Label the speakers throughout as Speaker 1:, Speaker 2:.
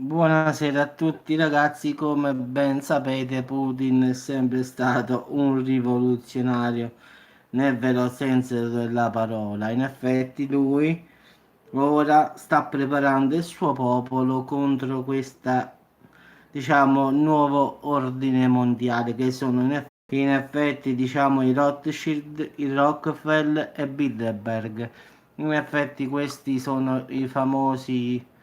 Speaker 1: Buonasera a tutti ragazzi, come ben sapete Putin è sempre stato un rivoluzionario nel vero senso della parola. In effetti lui ora sta preparando il suo popolo contro questa, diciamo, nuovo ordine mondiale che sono in effetti, diciamo, i Rothschild, i Rockefeller e Bilderberg. In effetti questi sono i famosi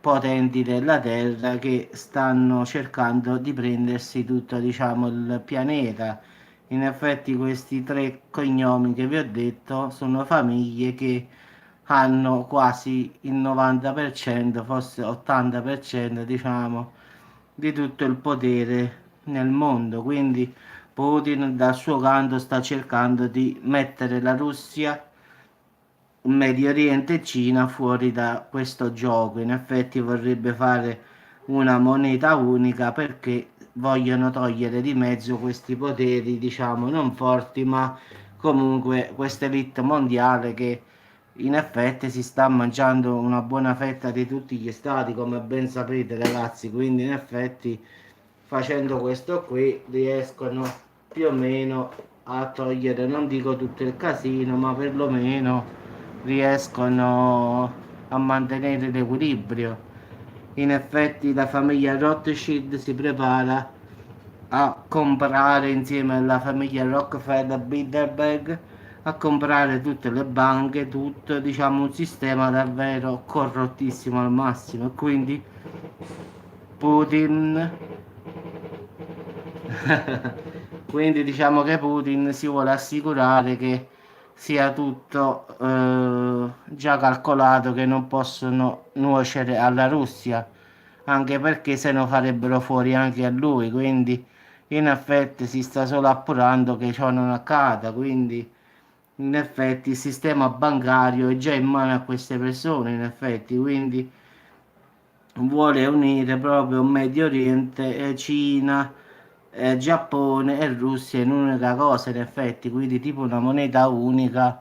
Speaker 1: potenti della Terra che stanno cercando di prendersi tutto, diciamo, il pianeta. In effetti questi tre cognomi che vi ho detto sono famiglie che hanno quasi il 90%, forse 80%, diciamo, di tutto il potere nel mondo. Quindi Putin dal suo canto sta cercando di mettere la Russia, Medio Oriente e Cina fuori da questo gioco. In effetti vorrebbe fare una moneta unica perché vogliono togliere di mezzo questi poteri, diciamo, non forti, ma comunque questa elite mondiale che in effetti si sta mangiando una buona fetta di tutti gli stati, come ben sapete, ragazzi. Quindi in effetti facendo questo qui riescono più o meno a togliere, non dico tutto il casino, ma perlomeno riescono a mantenere l'equilibrio. In effetti la famiglia Rothschild si prepara a comprare insieme alla famiglia Rockefeller Bilderberg a comprare tutte le banche, tutto, diciamo un sistema davvero corrottissimo al massimo. E quindi Putin quindi diciamo che Putin si vuole assicurare che sia tutto già calcolato, che non possono nuocere alla Russia, anche perché se no farebbero fuori anche a lui, quindi in effetti si sta solo appurando che ciò non accada, quindi in effetti il sistema bancario è già in mano a queste persone, in effetti, quindi vuole unire proprio Medio Oriente e Cina, Giappone e Russia in un'unica cosa, in effetti, quindi tipo una moneta unica.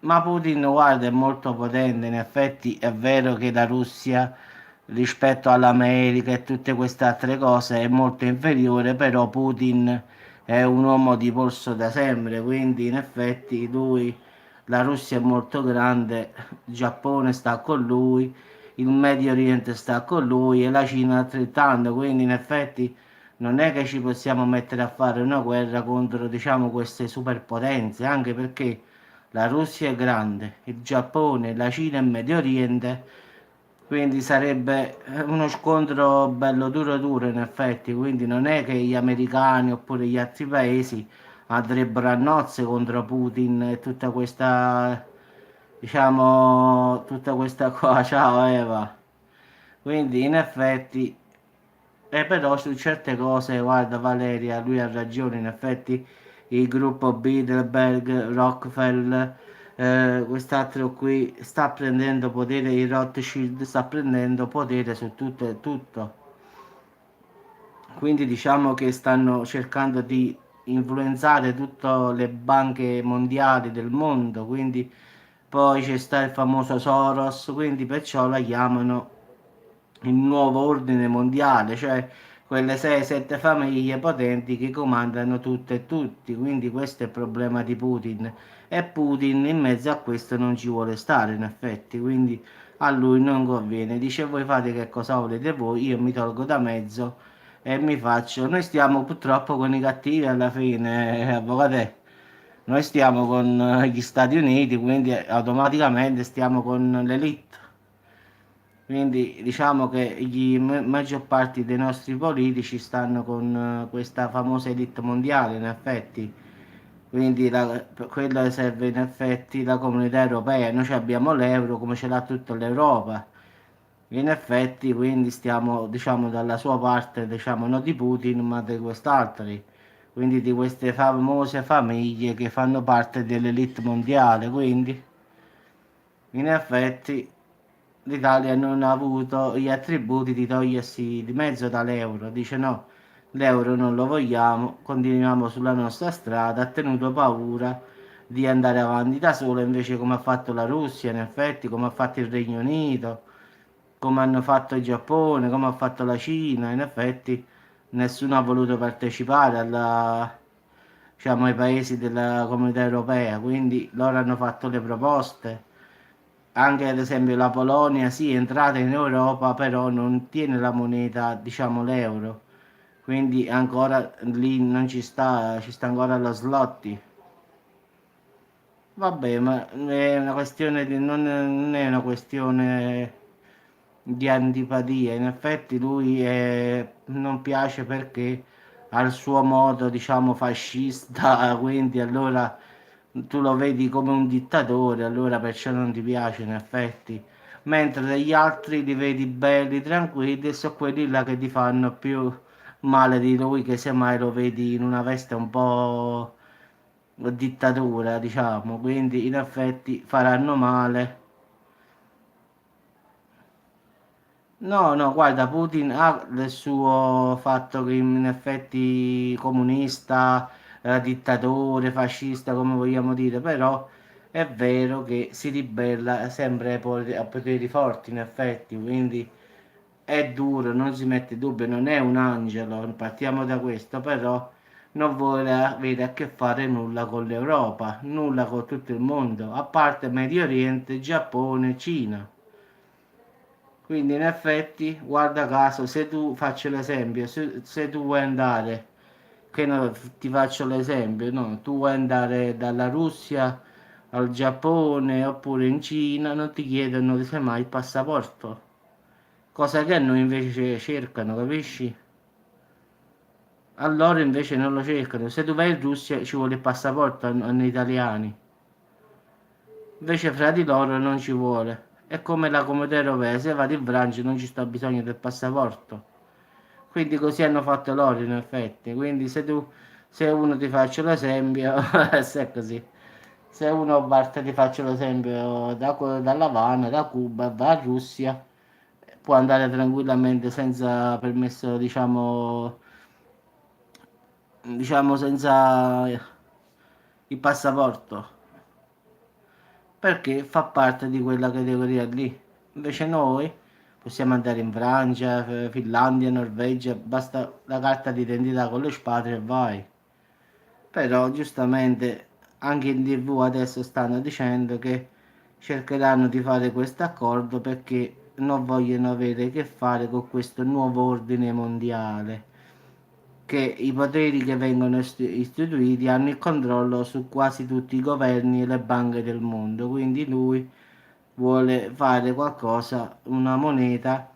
Speaker 1: Ma Putin, guarda, è molto potente, in effetti è vero che la Russia rispetto all'America e tutte queste altre cose è molto inferiore, però Putin è un uomo di polso da sempre, quindi in effetti lui, la Russia è molto grande, il Giappone sta con lui, il Medio Oriente sta con lui e la Cina altrettanto, quindi in effetti non è che ci possiamo mettere a fare una guerra contro, diciamo, queste superpotenze, anche perché la Russia è grande, il Giappone, la Cina e il Medio Oriente, quindi sarebbe uno scontro bello duro duro in effetti, quindi non è che gli americani oppure gli altri paesi andrebbero a nozze contro Putin e tutta questa, diciamo, tutta questa qua, ciao Eva. Quindi in effetti però su certe cose, guarda Valeria, lui ha ragione, in effetti il gruppo Bilderberg, Rockefeller, quest'altro qui sta prendendo potere, il Rothschild sta prendendo potere su tutto e tutto. Quindi diciamo che stanno cercando di influenzare tutte le banche mondiali del mondo, quindi poi c'è sta il famoso Soros, quindi perciò la chiamano il nuovo ordine mondiale, cioè quelle 6-7 famiglie potenti che comandano tutto e tutti, quindi questo è il problema di Putin e Putin in mezzo a questo non ci vuole stare in effetti, quindi a lui non conviene, dice voi fate che cosa volete voi, io mi tolgo da mezzo e mi faccio, noi stiamo purtroppo con i cattivi alla fine, avvocate. Noi stiamo con gli Stati Uniti, quindi automaticamente stiamo con l'elite. Quindi diciamo che maggior parte dei nostri politici stanno con questa famosa elite mondiale, in effetti. Quindi per quello serve in effetti la comunità europea. Noi ci abbiamo l'euro come ce l'ha tutta l'Europa. In effetti quindi stiamo diciamo dalla sua parte, diciamo non di Putin ma di quest'altri. Quindi di queste famose famiglie che fanno parte dell'elite mondiale. Quindi in effetti l'Italia non ha avuto gli attributi di togliersi di mezzo dall'euro, dice no, l'euro non lo vogliamo, continuiamo sulla nostra strada, ha tenuto paura di andare avanti da solo, invece come ha fatto la Russia, in effetti, come ha fatto il Regno Unito. come hanno fatto il Giappone, come ha fatto la Cina. In effetti nessuno ha voluto partecipare diciamo, ai paesi della comunità europea, quindi loro hanno fatto le proposte. Anche ad esempio la Polonia sì, è entrata in Europa, però non tiene la moneta, diciamo l'euro. Quindi ancora lì non ci sta ancora lo zloty. Vabbè, ma è una questione non è una questione di antipatia. In effetti non piace perché ha il suo modo, diciamo, fascista, quindi allora tu lo vedi come un dittatore, allora perciò non ti piace in effetti. Mentre degli altri li vedi belli, tranquilli e sono quelli là che ti fanno più male di lui, che semmai lo vedi in una veste un po' dittatura, diciamo, quindi in effetti faranno male. No, no, guarda, Putin ha il suo fatto che in effetti comunista, dittatore, fascista, come vogliamo dire, però è vero che si ribella sempre a poteri forti, in effetti, quindi è duro, non si mette dubbio, non è un angelo, partiamo da questo, però non vuole avere a che fare nulla con l'Europa, nulla con tutto il mondo, a parte Medio Oriente, Giappone, Cina. Quindi in effetti, guarda caso, se tu faccio l'esempio, se tu vuoi andare, che no, ti faccio l'esempio, no? Tu vuoi andare dalla Russia al Giappone oppure in Cina, non ti chiedono semmai il passaporto, cosa che noi invece cercano, capisci? A loro invece non lo cercano. Se tu vai in Russia ci vuole il passaporto a noi italiani, invece fra di loro non ci vuole. È come la comunità europea, se vado in Francia non ci sta bisogno del passaporto. Quindi così hanno fatto loro in effetti. Quindi se uno ti faccio l'esempio, se è così. Se uno parte ti faccio l'esempio dall'Havana, da Cuba, va a Russia, può andare tranquillamente senza permesso, diciamo senza il passaporto, perché fa parte di quella categoria lì. Invece noi possiamo andare in Francia, Finlandia, Norvegia, basta la carta d'identità con le spade e vai. Però giustamente anche in TV adesso stanno dicendo che cercheranno di fare questo accordo perché non vogliono avere a che fare con questo nuovo ordine mondiale, che i poteri che vengono istituiti hanno il controllo su quasi tutti i governi e le banche del mondo. Quindi lui vuole fare qualcosa, una moneta,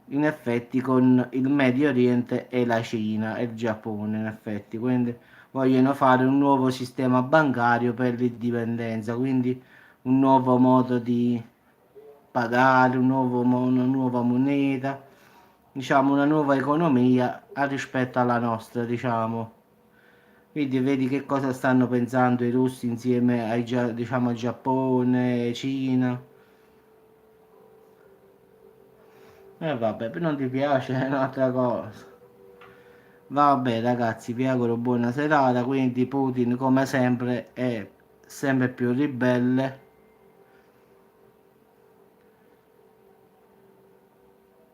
Speaker 1: in effetti con il Medio Oriente e la Cina e il Giappone, in effetti. Quindi vogliono fare un nuovo sistema bancario per l'indipendenza, quindi un nuovo modo di pagare, una nuova moneta, diciamo una nuova economia rispetto alla nostra, diciamo. Quindi vedi che cosa stanno pensando i russi insieme diciamo, al Giappone, Cina. E vabbè, non ti piace è un'altra cosa. Vabbè ragazzi, vi auguro buona serata, quindi Putin come sempre è sempre più ribelle.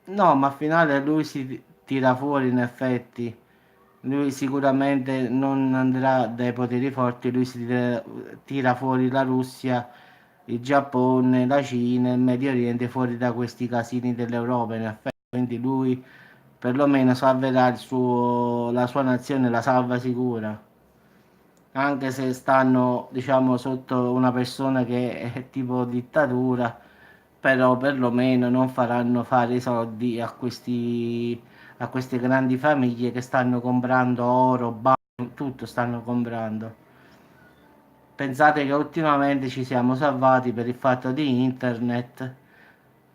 Speaker 1: No, ma al finale lui si tira fuori in effetti. Lui sicuramente non andrà dai poteri forti, tira fuori la Russia, il Giappone, la Cina, il Medio Oriente fuori da questi casini dell'Europa in effetti. Quindi lui perlomeno salverà la sua nazione, la salva sicura. Anche se stanno, diciamo, sotto una persona che è tipo dittatura, però perlomeno non faranno fare i soldi a queste grandi famiglie che stanno comprando oro, tutto stanno comprando. Pensate che ultimamente ci siamo salvati per il fatto di internet,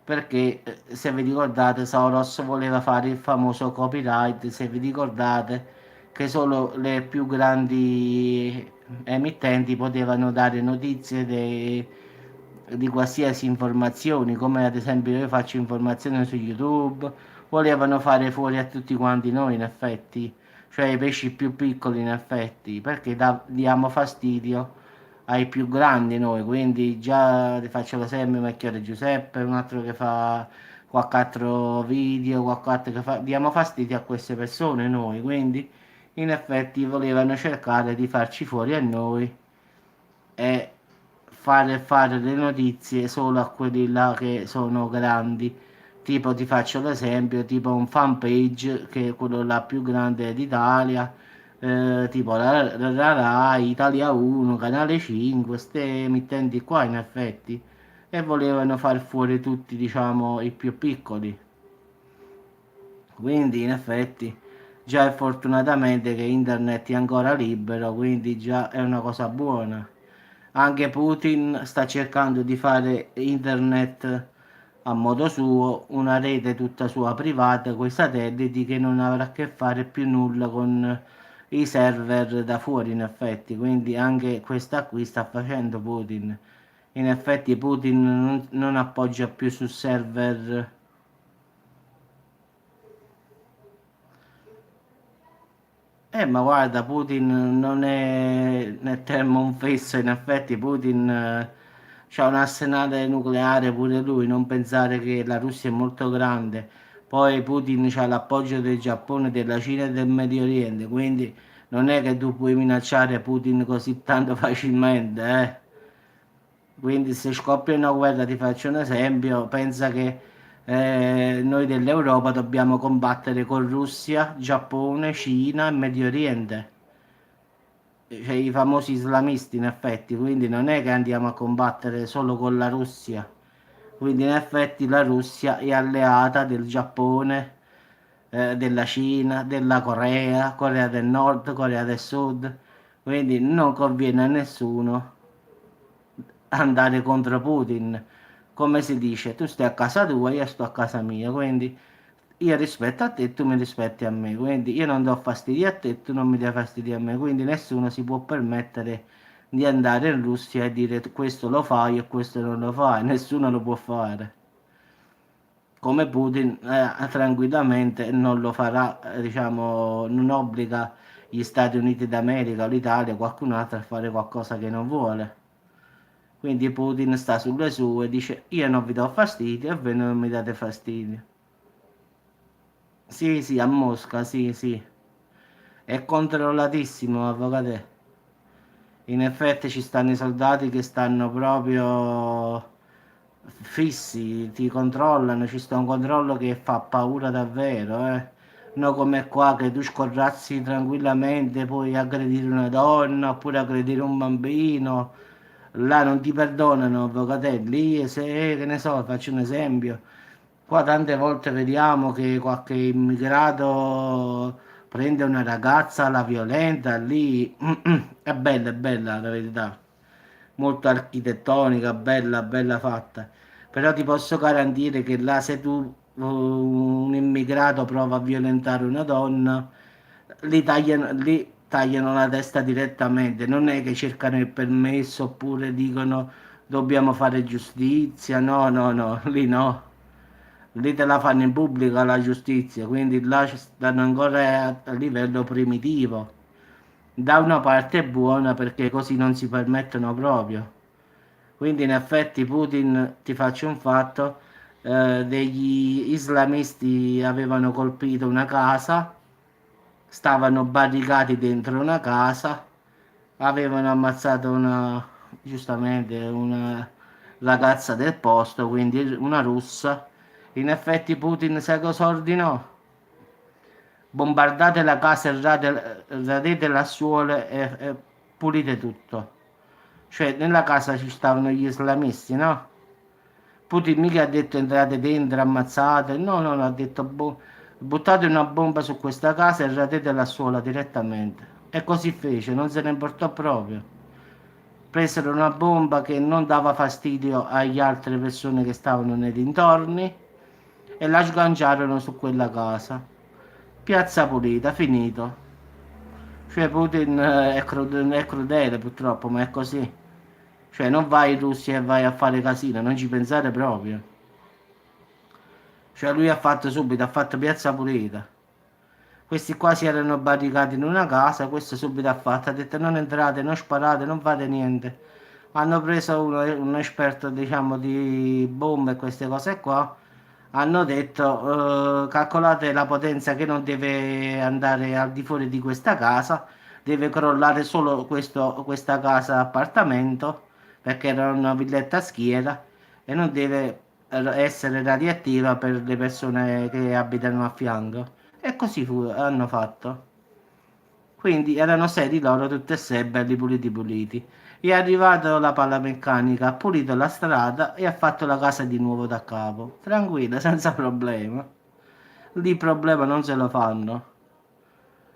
Speaker 1: perché se vi ricordate Soros voleva fare il famoso copyright, se vi ricordate che solo le più grandi emittenti potevano dare notizie di qualsiasi informazioni, come ad esempio io faccio informazioni su YouTube, volevano fare fuori a tutti quanti noi in effetti, cioè i pesci più piccoli in effetti, perché diamo fastidio ai più grandi noi, quindi già ti faccio l'esempio Macchiere Giuseppe, un altro che fa qualche altro video, qualche altro diamo fastidio a queste persone noi, quindi in effetti volevano cercare di farci fuori a noi e fare le notizie solo a quelli là che sono grandi. Tipo, ti faccio l'esempio, tipo un fanpage che è quello là più grande d'Italia, tipo la Rai, Italia 1, Canale 5, queste emittenti qua in effetti, e volevano far fuori tutti, diciamo, i più piccoli. Quindi in effetti già è fortunatamente che internet è ancora libero, quindi già è una cosa buona. Anche Putin sta cercando di fare internet a modo suo, una rete tutta sua privata con i satelliti che non avrà a che fare più nulla con i server da fuori in effetti. Quindi anche questa qui sta facendo Putin. In effetti Putin non appoggia più su server. Ma guarda, Putin non è nel termo un fesso, in effetti Putin c'ha un arsenale nucleare pure lui, non pensare che la Russia è molto grande. Poi Putin c'ha l'appoggio del Giappone, della Cina e del Medio Oriente, quindi non è che tu puoi minacciare Putin così tanto facilmente, eh. Quindi se scoppia una guerra, ti faccio un esempio, pensa che noi dell'Europa dobbiamo combattere con Russia, Giappone, Cina e Medio Oriente, cioè i famosi islamisti in effetti, quindi non è che andiamo a combattere solo con la Russia, quindi in effetti la Russia è alleata del Giappone, della Cina, della Corea, Corea del Nord, Corea del Sud, quindi non conviene a nessuno andare contro Putin. Come si dice, tu stai a casa tua, io sto a casa mia, quindi io rispetto a te e tu mi rispetti a me, quindi io non do fastidio a te e tu non mi dai fastidio a me, quindi nessuno si può permettere di andare in Russia e dire questo lo fai e questo non lo fai, nessuno lo può fare. Come Putin tranquillamente non lo farà, diciamo, non obbliga gli Stati Uniti d'America o l'Italia o qualcun altro a fare qualcosa che non vuole. Quindi Putin sta sulle sue, dice io non vi do fastidio e voi non mi date fastidio. Sì, sì, a Mosca, sì, sì. È controllatissimo, avvocato. In effetti ci stanno i soldati che stanno proprio fissi, ti controllano, ci sta un controllo che fa paura davvero, eh. No come qua che tu scorrazzi tranquillamente, puoi aggredire una donna oppure aggredire un bambino. Là non ti perdonano, avvocatelli. Se, che ne so, faccio un esempio. Qua tante volte vediamo che qualche immigrato prende una ragazza, la violenta, lì è bella la verità, molto architettonica, bella, bella fatta. Però ti posso garantire che là se tu, un immigrato prova a violentare una donna, lì tagliano la testa direttamente, non è che cercano il permesso oppure dicono dobbiamo fare giustizia, no, no, no, lì no. Lì te la fanno in pubblica la giustizia, quindi là stanno ancora a livello primitivo. Da una parte è buona perché così non si permettono proprio. Quindi in effetti Putin, ti faccio un fatto, degli islamisti avevano colpito una casa, stavano barricati dentro una casa, avevano ammazzato giustamente una ragazza del posto, quindi una russa. In effetti Putin sai cosa ordinò? Bombardate la casa, radete la suole e pulite tutto. Cioè, nella casa ci stavano gli islamisti, no? Putin mica ha detto entrate dentro, ammazzate. No, no, no, ha detto buttate una bomba su questa casa e radete la suola direttamente. E così fece, non se ne importò proprio. Presero una bomba che non dava fastidio agli altre persone che stavano nei dintorni e la sganciarono su quella casa. Piazza pulita, finito. Cioè Putin è crudele purtroppo, ma è così. Cioè non vai in Russia e vai a fare casino, non ci pensare proprio. Cioè lui ha fatto subito, ha fatto piazza pulita. Questi qua si erano barricati in una casa, questo subito ha fatto, ha detto non entrate, non sparate, non fate niente. Hanno preso un esperto, diciamo, di bombe e queste cose qua, hanno detto, calcolate la potenza che non deve andare al di fuori di questa casa, deve crollare solo questa casa appartamento, perché era una villetta a schiera, e non deve essere radioattiva per le persone che abitano a fianco. E così hanno fatto. Quindi erano sei di loro, tutte e sei belli puliti puliti. È arrivato la palla meccanica, ha pulito la strada e ha fatto la casa di nuovo da capo. Tranquilla, senza problema. Lì problema non se lo fanno.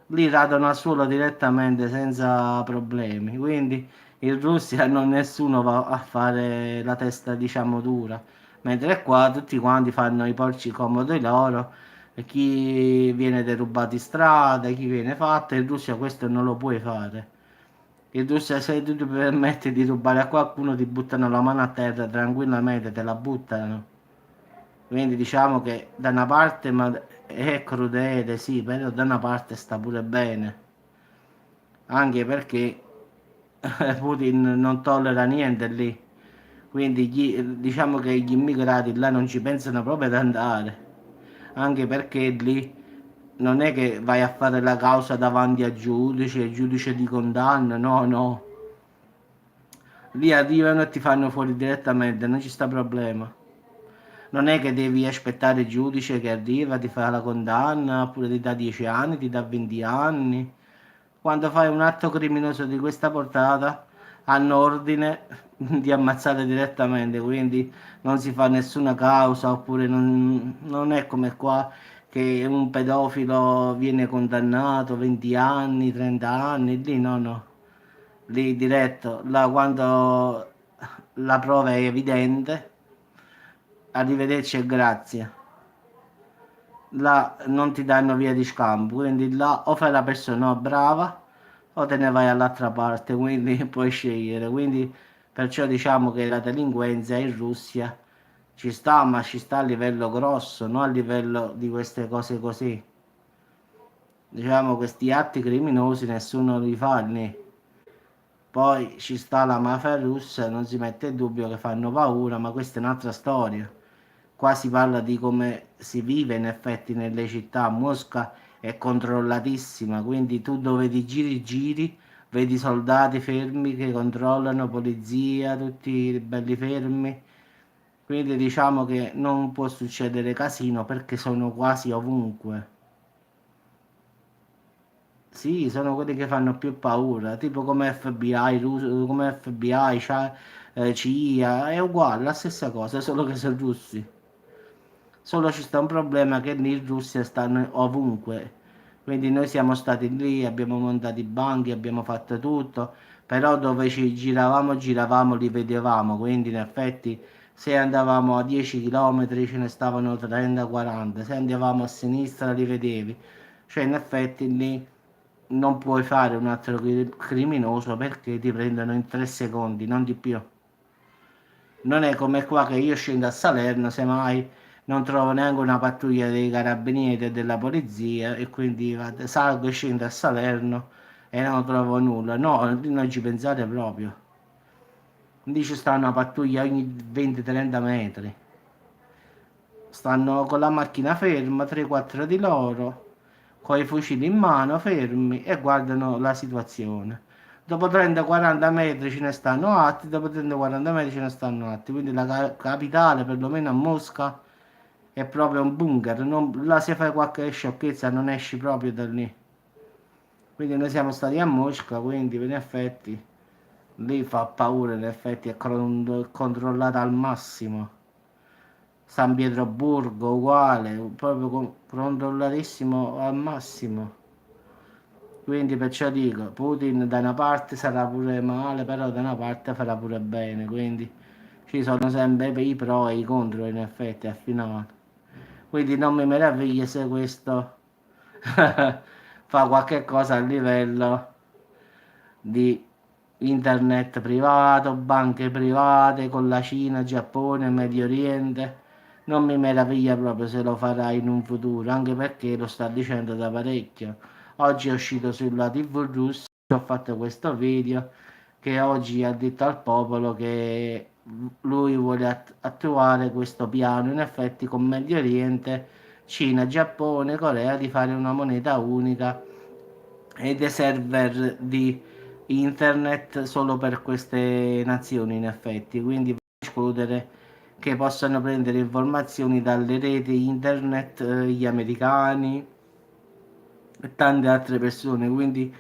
Speaker 1: Lì radono al suolo direttamente senza problemi. Quindi in Russia non nessuno va a fare la testa, diciamo, dura. Mentre qua tutti quanti fanno i porci comodi loro. E chi viene derubato in strada, chi viene fatto. In Russia questo non lo puoi fare. In Russia se tu ti permetti di rubare a qualcuno ti buttano la mano a terra tranquillamente, te la buttano. Quindi diciamo che da una parte è crudele, sì, però da una parte sta pure bene, anche perché Putin non tollera niente lì, quindi diciamo che gli immigrati là non ci pensano proprio ad andare, anche perché lì non è che vai a fare la causa davanti a giudice, il giudice di condanna, no, no, lì arrivano e ti fanno fuori direttamente, non ci sta problema. Non è che devi aspettare il giudice che arriva, ti fa la condanna, oppure ti dà 10 anni, ti dà 20 anni. Quando fai un atto criminoso di questa portata, hanno ordine di ammazzare direttamente, quindi non si fa nessuna causa, oppure non è come qua che un pedofilo viene condannato 20 anni, 30 anni, lì no, no, lì diretto, là quando la prova è evidente, arrivederci e grazie. Là non ti danno via di scampo, quindi là o fai la persona brava o te ne vai all'altra parte, quindi puoi scegliere. Quindi perciò diciamo che la delinquenza in Russia ci sta, ma ci sta a livello grosso, non a livello di queste cose così. Diciamo questi atti criminosi nessuno li fa lì. Poi ci sta la mafia russa, non si mette in dubbio che fanno paura, ma questa è un'altra storia. Qua si parla di come si vive in effetti nelle città. Mosca è controllatissima, quindi tu dove ti giri giri, vedi soldati fermi che controllano, polizia, tutti belli fermi. Quindi diciamo che non può succedere casino perché sono quasi ovunque. Sì, sono quelli che fanno più paura, tipo come FBI, come FBI, CIA, è uguale, la stessa cosa, solo che sono russi. Solo ci sta un problema che lì in Russia stanno ovunque. Quindi noi siamo stati lì, abbiamo montato i banchi, abbiamo fatto tutto, però dove ci giravamo, li vedevamo. Quindi in effetti se andavamo a 10 km ce ne stavano 30-40, se andavamo a sinistra li vedevi. Cioè in effetti lì non puoi fare un altro criminoso perché ti prendono in 3 secondi, non di più. Non è come qua che io scendo a Salerno, semmai non trovo neanche una pattuglia dei carabinieri e della polizia e quindi salgo e scendo a Salerno e non trovo nulla. No, non ci pensate proprio. Lì ci sta una pattuglia ogni 20-30 metri. Stanno con la macchina ferma, 3-4 di loro, con i fucili in mano, fermi e guardano la situazione. Dopo 30-40 metri ce ne stanno altri, dopo 30-40 metri ce ne stanno altri. Quindi la capitale, perlomeno a Mosca, è proprio un bunker. Là se fai qualche sciocchezza non esci proprio da lì. Quindi noi siamo stati a Mosca, quindi in effetti lì fa paura, in effetti è controllata al massimo. San Pietroburgo uguale, proprio controllatissimo al massimo. Quindi perciò dico, Putin da una parte sarà pure male, però da una parte farà pure bene, quindi ci sono sempre i pro e i contro in effetti al finale. Quindi non mi meraviglia se questo fa qualche cosa a livello di internet privato, banche private con la Cina, Giappone, Medio Oriente. Non mi meraviglia proprio se lo farà in un futuro, anche perché lo sta dicendo da parecchio. Oggi è uscito sulla TV russa, ho fatto questo video che oggi ha detto al popolo che lui vuole attuare questo piano in effetti con Medio Oriente, Cina, Giappone, Corea di fare una moneta unica e dei server di internet solo per queste nazioni in effetti, quindi escludere che possano prendere informazioni dalle reti internet gli americani e tante altre persone, quindi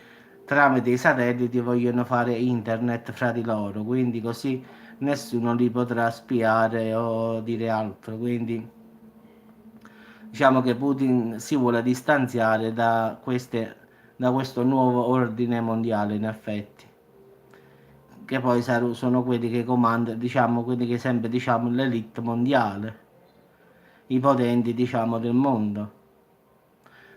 Speaker 1: tramite i satelliti vogliono fare internet fra di loro, quindi così nessuno li potrà spiare o dire altro, quindi diciamo che Putin si vuole distanziare da questo nuovo ordine mondiale in effetti, che poi sono quelli che comandano, diciamo, quelli che sempre diciamo l'elite mondiale, i potenti diciamo del mondo.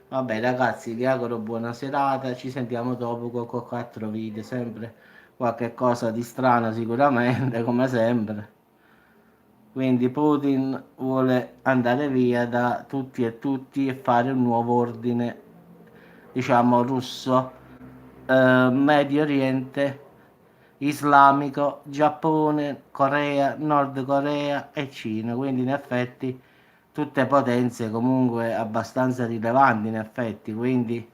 Speaker 1: Vabbè ragazzi, vi auguro buona serata, ci sentiamo dopo con qualche altro video, sempre qualche cosa di strano sicuramente, come sempre. Quindi Putin vuole andare via da tutti e tutti e fare un nuovo ordine, diciamo, russo, Medio Oriente, islamico, Giappone, Corea, Nord Corea e Cina. Quindi in effetti tutte potenze comunque abbastanza rilevanti in effetti, quindi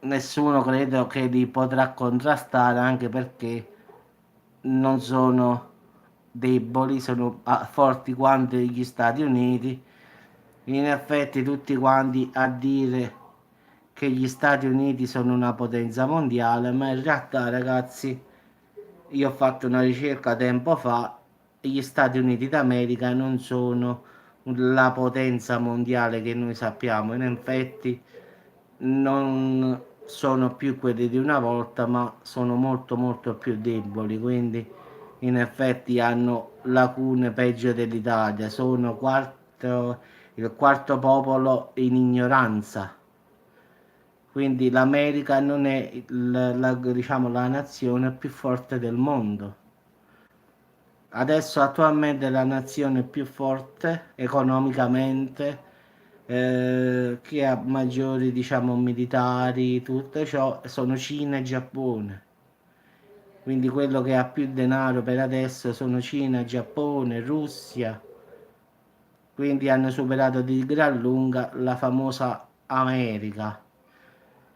Speaker 1: nessuno credo che li potrà contrastare anche perché non sono deboli, sono forti quanto gli Stati Uniti. In effetti tutti quanti a dire che gli Stati Uniti sono una potenza mondiale, ma in realtà ragazzi, io ho fatto una ricerca tempo fa e gli Stati Uniti d'America non sono la potenza mondiale che noi sappiamo, in effetti non sono più quelli di una volta, ma sono molto molto più deboli, quindi in effetti hanno lacune peggio dell'Italia, sono il quarto popolo in ignoranza. Quindi l'America non è diciamo, la nazione più forte del mondo. Adesso attualmente la nazione più forte economicamente, che ha maggiori, diciamo, militari, tutto ciò, sono Cina e Giappone. Quindi quello che ha più denaro per adesso sono Cina, Giappone, Russia. Quindi hanno superato di gran lunga la famosa America,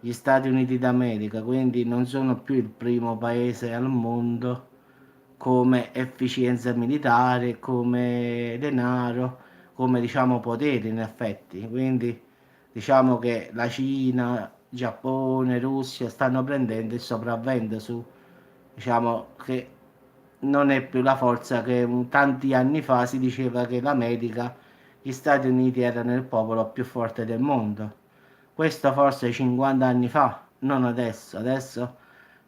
Speaker 1: gli Stati Uniti d'America, quindi non sono più il primo paese al mondo come efficienza militare, come denaro, come diciamo potere in effetti. Quindi diciamo che la Cina, Giappone, Russia stanno prendendo il sopravvento su, diciamo che non è più la forza che tanti anni fa si diceva che l'America, gli Stati Uniti erano il popolo più forte del mondo. Questo forse 50 anni fa, non adesso. Adesso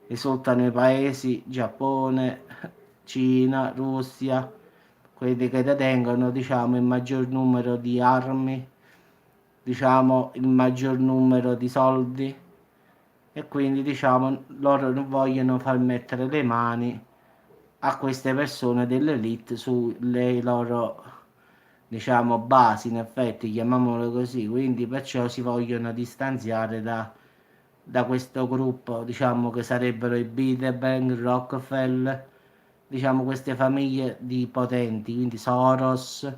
Speaker 1: risultano i paesi Giappone, Cina, Russia, quelli che detengono, diciamo, il maggior numero di armi, diciamo, il maggior numero di soldi e quindi, diciamo, loro non vogliono far mettere le mani a queste persone dell'elite sulle loro, diciamo, basi, in effetti, chiamiamolo così, quindi perciò si vogliono distanziare da questo gruppo, diciamo che sarebbero i Bilderberg, Rockefeller, diciamo queste famiglie di potenti, quindi Soros,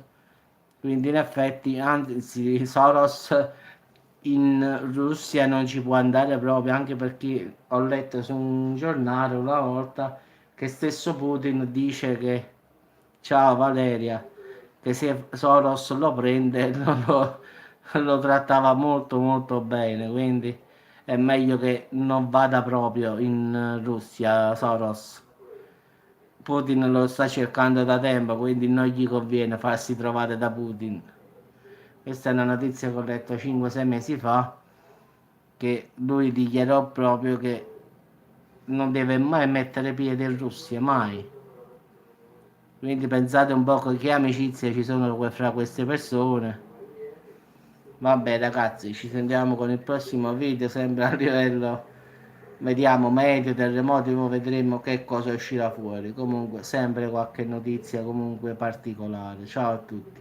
Speaker 1: quindi in effetti, anzi, Soros in Russia non ci può andare proprio, anche perché ho letto su un giornale una volta che stesso Putin dice che, ciao Valeria, che se Soros lo prende lo trattava molto molto bene, quindi è meglio che non vada proprio in Russia Soros. Putin lo sta cercando da tempo, quindi non gli conviene farsi trovare da Putin. Questa è una notizia che ho letto 5-6 mesi fa, che lui dichiarò proprio che non deve mai mettere piede in Russia, mai. Quindi pensate un po' che amicizie ci sono fra queste persone. Vabbè ragazzi, ci sentiamo con il prossimo video, sempre a livello, vediamo, medio, terremoti, poi vedremo che cosa uscirà fuori. Comunque sempre qualche notizia comunque particolare. Ciao a tutti.